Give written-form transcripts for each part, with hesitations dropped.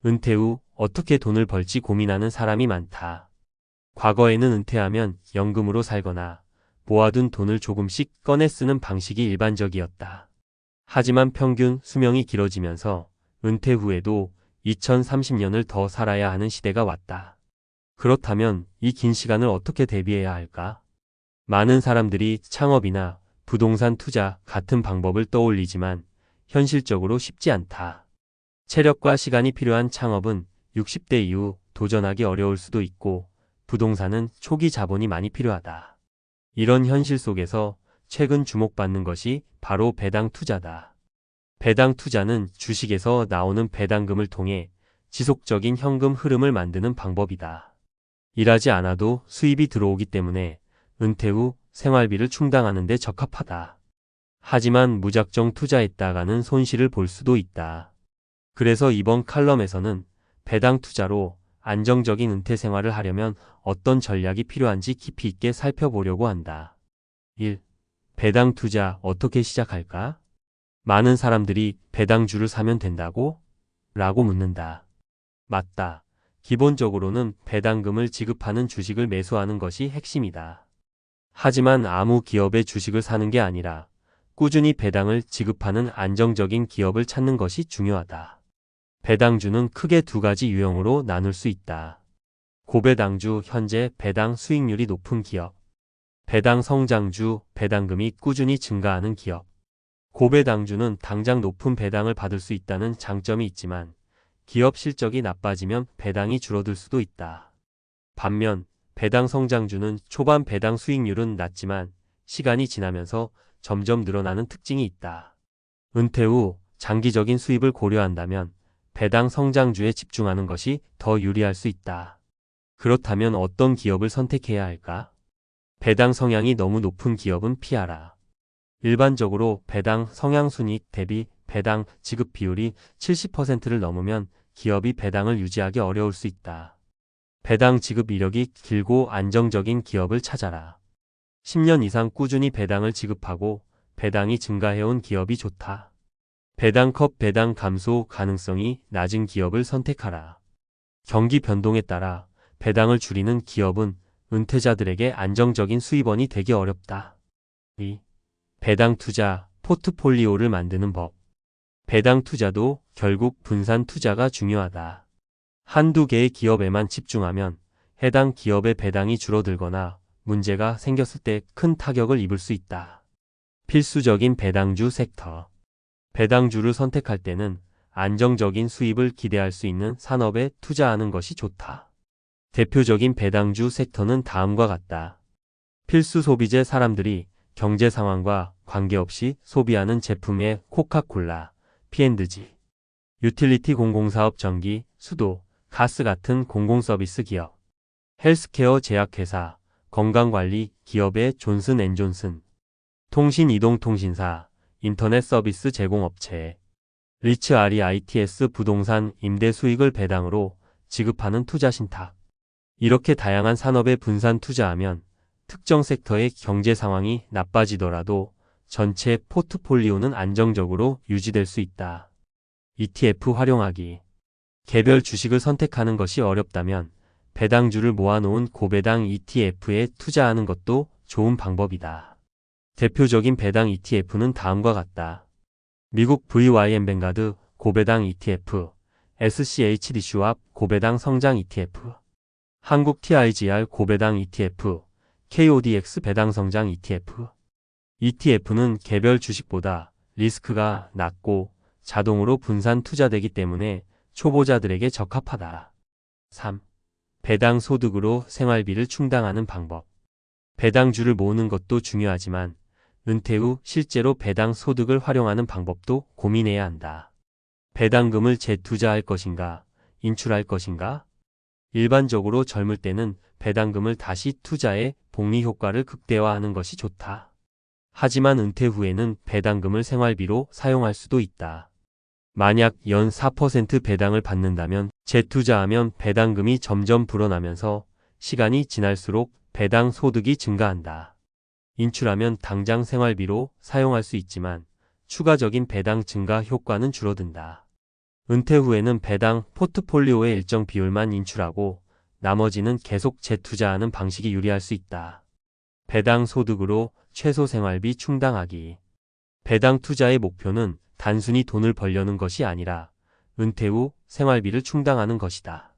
은퇴 후 어떻게 돈을 벌지 고민하는 사람이 많다. 과거에는 은퇴하면 연금으로 살거나 모아둔 돈을 조금씩 꺼내 쓰는 방식이 일반적이었다. 하지만 평균 수명이 길어지면서 은퇴 후에도 2030년을 더 살아야 하는 시대가 왔다. 그렇다면 이 긴 시간을 어떻게 대비해야 할까? 많은 사람들이 창업이나 부동산 투자 같은 방법을 떠올리지만 현실적으로 쉽지 않다. 체력과 시간이 필요한 창업은 60대 이후 도전하기 어려울 수도 있고 부동산은 초기 자본이 많이 필요하다. 이런 현실 속에서 최근 주목받는 것이 바로 배당 투자다. 배당 투자는 주식에서 나오는 배당금을 통해 지속적인 현금 흐름을 만드는 방법이다. 일하지 않아도 수입이 들어오기 때문에 은퇴 후 생활비를 충당하는 데 적합하다. 하지만 무작정 투자했다가는 손실을 볼 수도 있다. 그래서 이번 칼럼에서는 배당 투자로 안정적인 은퇴 생활을 하려면 어떤 전략이 필요한지 깊이 있게 살펴보려고 한다. 1. 배당 투자 어떻게 시작할까? 많은 사람들이 배당주를 사면 된다고? 라고 묻는다. 맞다. 기본적으로는 배당금을 지급하는 주식을 매수하는 것이 핵심이다. 하지만 아무 기업의 주식을 사는 게 아니라 꾸준히 배당을 지급하는 안정적인 기업을 찾는 것이 중요하다. 배당주는 크게 두 가지 유형으로 나눌 수 있다. 고배당주, 현재 배당 수익률이 높은 기업. 배당 성장주, 배당금이 꾸준히 증가하는 기업. 고배당주는 당장 높은 배당을 받을 수 있다는 장점이 있지만 기업 실적이 나빠지면 배당이 줄어들 수도 있다. 반면 배당 성장주는 초반 배당 수익률은 낮지만 시간이 지나면서 점점 늘어나는 특징이 있다. 은퇴 후 장기적인 수입을 고려한다면 배당 성장주에 집중하는 것이 더 유리할 수 있다. 그렇다면 어떤 기업을 선택해야 할까? 배당 성향이 너무 높은 기업은 피하라. 일반적으로 배당 성향순이익 대비 배당 지급 비율이 70%를 넘으면 기업이 배당을 유지하기 어려울 수 있다. 배당 지급 이력이 길고 안정적인 기업을 찾아라. 10년 이상 꾸준히 배당을 지급하고 배당이 증가해온 기업이 좋다. 배당컵 배당 감소 가능성이 낮은 기업을 선택하라. 경기 변동에 따라 배당을 줄이는 기업은 은퇴자들에게 안정적인 수입원이 되기 어렵다. 2. 배당 투자, 포트폴리오를 만드는 법. 배당 투자도 결국 분산 투자가 중요하다. 한두 개의 기업에만 집중하면 해당 기업의 배당이 줄어들거나 문제가 생겼을 때 큰 타격을 입을 수 있다. 필수적인 배당주 섹터. 배당주를 선택할 때는 안정적인 수입을 기대할 수 있는 산업에 투자하는 것이 좋다. 대표적인 배당주 섹터는 다음과 같다. 필수 소비재 사람들이 경제 상황과 관계없이 소비하는 제품의 코카콜라, P&G, 유틸리티 공공사업 전기, 수도, 가스 같은 공공서비스 기업, 헬스케어 제약회사, 건강관리 기업의 존슨앤존슨, 통신이동통신사, 인터넷 서비스 제공업체, 리츠 REITs 부동산 임대 수익을 배당으로 지급하는 투자신탁. 이렇게 다양한 산업에 분산 투자하면 특정 섹터의 경제 상황이 나빠지더라도 전체 포트폴리오는 안정적으로 유지될 수 있다. ETF 활용하기. 개별 주식을 선택하는 것이 어렵다면 배당주를 모아놓은 고배당 ETF에 투자하는 것도 좋은 방법이다. 대표적인 배당 ETF는 다음과 같다. 미국 VYM 뱅가드 고배당 ETF, SCHD 슈왑 고배당 성장 ETF, 한국 TIGR 고배당 ETF, KODX 배당 성장 ETF. ETF는 개별 주식보다 리스크가 낮고 자동으로 분산 투자되기 때문에 초보자들에게 적합하다. 3. 배당 소득으로 생활비를 충당하는 방법. 배당주를 모으는 것도 중요하지만 은퇴 후 실제로 배당 소득을 활용하는 방법도 고민해야 한다. 배당금을 재투자할 것인가, 인출할 것인가? 일반적으로 젊을 때는 배당금을 다시 투자해 복리 효과를 극대화하는 것이 좋다. 하지만 은퇴 후에는 배당금을 생활비로 사용할 수도 있다. 만약 연 4% 배당을 받는다면 재투자하면 배당금이 점점 불어나면서 시간이 지날수록 배당 소득이 증가한다. 인출하면 당장 생활비로 사용할 수 있지만 추가적인 배당 증가 효과는 줄어든다. 은퇴 후에는 배당 포트폴리오의 일정 비율만 인출하고 나머지는 계속 재투자하는 방식이 유리할 수 있다. 배당 소득으로 최소 생활비 충당하기. 배당 투자의 목표는 단순히 돈을 벌려는 것이 아니라 은퇴 후 생활비를 충당하는 것이다.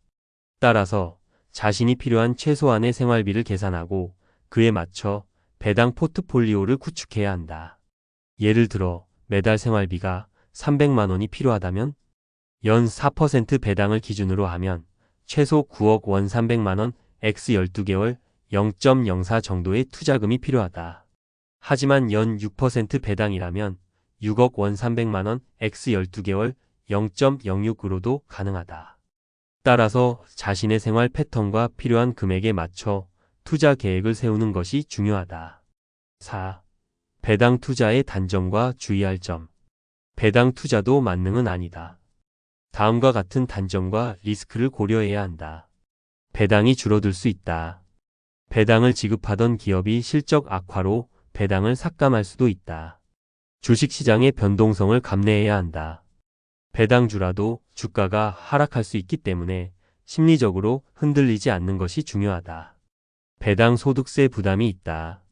따라서 자신이 필요한 최소한의 생활비를 계산하고 그에 맞춰 배당 포트폴리오를 구축해야 한다. 예를 들어 매달 생활비가 300만 원이 필요하다면 연 4% 배당을 기준으로 하면 최소 9억 원 300만 원 X 12개월 0.04 정도의 투자금이 필요하다. 하지만 연 6% 배당이라면 6억 원 300만 원 X 12개월 0.06으로도 가능하다. 따라서 자신의 생활 패턴과 필요한 금액에 맞춰 투자 계획을 세우는 것이 중요하다. 4. 배당 투자의 단점과 주의할 점. 배당 투자도 만능은 아니다. 다음과 같은 단점과 리스크를 고려해야 한다. 배당이 줄어들 수 있다. 배당을 지급하던 기업이 실적 악화로 배당을 삭감할 수도 있다. 주식시장의 변동성을 감내해야 한다. 배당주라도 주가가 하락할 수 있기 때문에 심리적으로 흔들리지 않는 것이 중요하다. 배당 소득세 부담이 있다.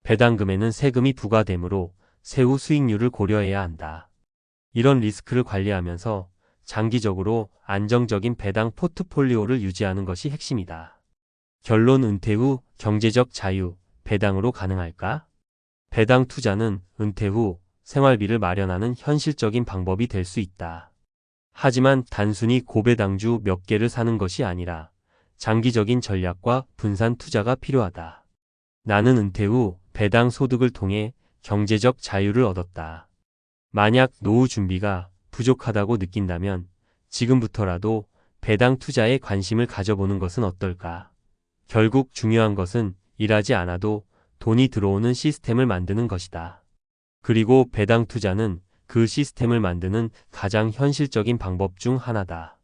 배당금에는 세금이 부과되므로 세후 수익률을 고려해야 한다. 이런 리스크를 관리하면서 장기적으로 안정적인 배당 포트폴리오를 유지하는 것이 핵심이다. 결론 은퇴 후 경제적 자유, 배당으로 가능할까? 배당 투자는 은퇴 후 생활비를 마련하는 현실적인 방법이 될 수 있다. 하지만 단순히 고배당주 몇 개를 사는 것이 아니라 장기적인 전략과 분산 투자가 필요하다. 나는 은퇴 후 배당 소득을 통해 경제적 자유를 얻었다. 만약 노후 준비가 부족하다고 느낀다면 지금부터라도 배당 투자에 관심을 가져보는 것은 어떨까? 결국 중요한 것은 일하지 않아도 돈이 들어오는 시스템을 만드는 것이다. 그리고 배당 투자는 그 시스템을 만드는 가장 현실적인 방법 중 하나다.